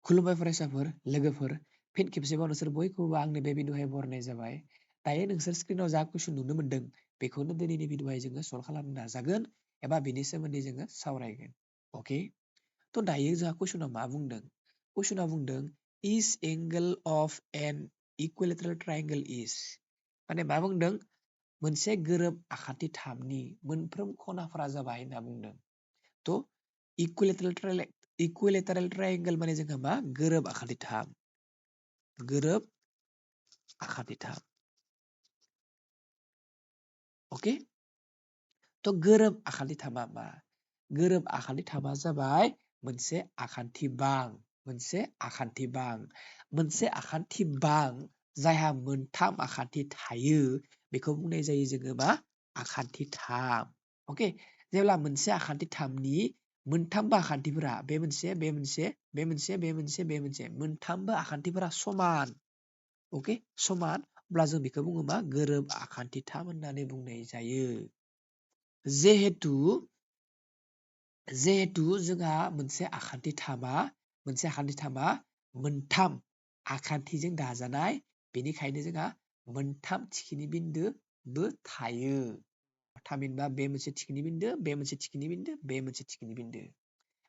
खुलुमबाय फरायसाफोर लोगोफोर फिन खेबसेबाव नोंसोर बयखौबो आंनि बे भिडिअहाय बरायनाय जाबाय। दायो नोंसोर स्क्रिनाव जा कुइसन नुनो मोन्दों बेखौनो दिनैनि भिडिअहाय जोङो सल्भ खालामनो नाजागोन एबा बिनि सोमोन्दै जोङो सावरायगोन। अके थ' दायो जोंहा कुइसनाव मा बुंदों? कुइसनाव बुंदों is angle of an equilateral triangle is माने मा बुंदों? मोनसे गोरोब आखान्थि थामनि मोनफ्रोम खनाफोरा जाबाय होनना बुंदों। थ' इक्विलेटरल ट्रायंगल माने जोंहा मा? गोरोब आखान्थि थाम। गोरोब आखान्थि थाम। अके थ' गोरोब आखान्थि थामा मा? गोरोब आखान्थि थामा जाबाय मोनसे आखान्थि बां। मोनसे आखान्थि बां। मोनसे आखान्थि बां जायहा मोनथाम आखान्थि थायो बेखौ बुंनाय जायो जोङो मा? आखान्थि थाम। अके जेब्ला मोनसे आखान्थि थामनि मोनथामबो आखान्थिफोरा बे मोनसे मोनथामबो आखान्थिफोरा समान। अके समान अब्ला जों बेखौ बुङो मा? गोरोब आखान्थि थाम होननानै बुंनाय जायो। जिहेतु जोंहा मोनसे आखान्थि थामा मोनथाम आखान्थिजों दाजानाय बेनिखायनो जोंहा मोनथाम थिखिनि बिन्दोबो थायो। थामहिनबा बे मोनसे थिखिनि बिन्दो, बे मोनसे थिखिनि बिन्दो, बे मोनसे थिखिनि बिन्दो।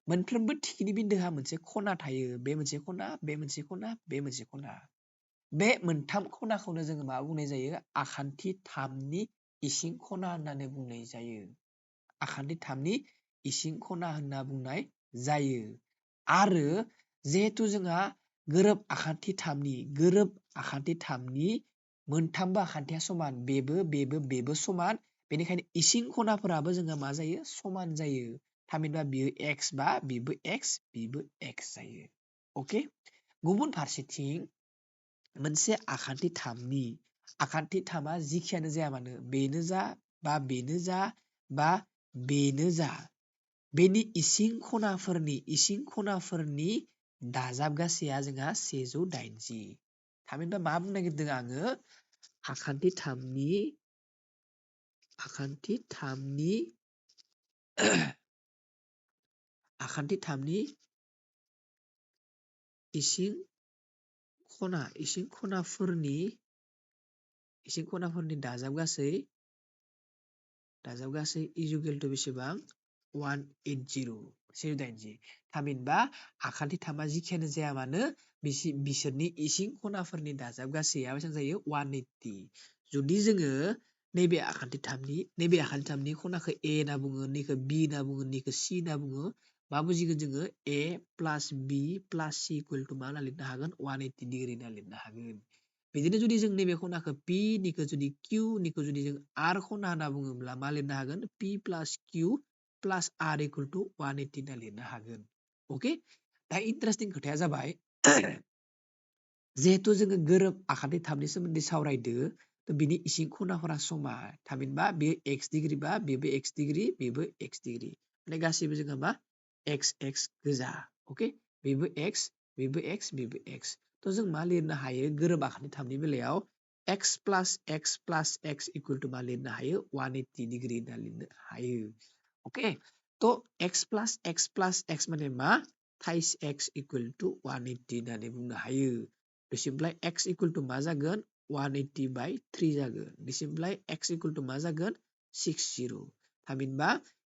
मोनफ्रोमबो थिखिनि बिन्दोहा मोनसे खना थायो। बे मोनसे खना, बे मोनसे खना, बे मोनसे खना। बे मोनथाम खनाखौनो जोङो मा बुंनाय जायो? आखान्थि थामनि इसिं खना होननानै बुंनाय जायो। आखान्थि थामनि इसिं खना होनना बुंनाय जायो। आरो जिहेतु जोंहा गोरोब आखान्थि थामनि मोनथामबो आखान्थिया समान बेबो समान बेनिखायनो इसिं खनाफोराबो जोंहा मा जायो? समान जायो। थामहिनबा बियो एक्स बा बिबो एक्स जायो। अके गुबुन फारसेथिं मोनसे आखान्थि थामा जिखियानो जाया मानो बेनो जा बा बेनो जा बा बेनो जा बेनि इसिं खनाफोरनि दाजाबगासैया जोंहा 180। थामहिनबा मा बुंनो नागिरदों आङो? आखान्थि थामनि इसिं खनाफोरनि दाजाबगासै इजुकेल टु बेसेबां? 180। थामहिनबा आखान्थि थामा जिखियानो जाया मानो बिसोरनि इसिं खनाफोरनि दाजाबगासैया बेसेबां जायो? 180। जुदि जोङो नैबे आखान्थि थामनि खनाखौ ए होनना बुङो, नैखौ बि होनना बुङो, नैखौ सि होनना बुङो, मा बुजिगोन जोङो? ए प्लास बि प्लास सि इकुवेल टु मा होनना लिरनो हागोन? 180 डिग्रि होनना लिरनो हागोन। बिदिनो जुदि जों नैबे खनाखौ पि, निखौ जुदि किउ, निखौ जुदि जों आर खना होनना बुङोब्ला मा लिरनो हागोन? पि प्लास किउ प्लास आर इकुवेल टु 180 होनना लिरनो हागोन। अके दा इन्टारेस्टिं खोथाया जाबाय जिहेतु जोङो गोरोब आखान्थि थामनि सोमोन्दै सावरायदो बिनि इसिं खनाफोरा समान। थामहिनबा बेयो एक्स डिग्रि बा बेबो एक्स डिग्रि माने गासैबो जोंहा मा? एक्स गोजा। अके बेबो एक्स थ' जों मा लिरनो हायो? गोरोब आखान्थि थामनि बेलायाव एक्स प्लास एक्स इकुवेल टु मा लिरनो हायो? 180 डिग्रि होनना लिरनो हायो। अके थ' एक्स प्लास एक्स माने मा? थाइस एक्स इकुवेल टु 180 होननानै बुंनो हायो। दिसिमप्लाय एक्स इकुवेल टु मा जागोन? 180/3 जागोन। दिसिमप्लाय एक्स इकुवेल टु मा जागोन? 60। थामहिनबा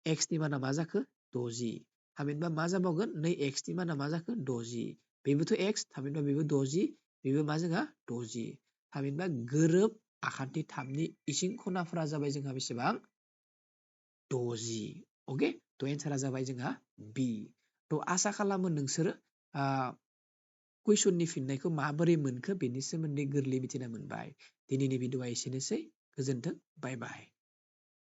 एक्स नि माना मा जाखो? 60। थामहिनबा मा जाबावगोन? नै एक्स नि माना मा जाखो? 60। बेबोथ' एक्स थामहिनबा बेबो 60, बेबो मा जोंहा? 60। थामहिनबा गोरोब आखान्थि थामनि इसिं खनाफोरा जाबाय जोंहा बेसेबां? 60। अके थ' एन्सारा जाबाय जोंहा बि। थ' आसा खालामो नोंसोरो कुइसननि फिननायखौ माबोरै मोनखो बेनि सोमोन्दै गोरलै मिथिना मोनबाय। दिनैनि भिडिअआ एसेनोसै। गोजोन्थों। बाय बाय।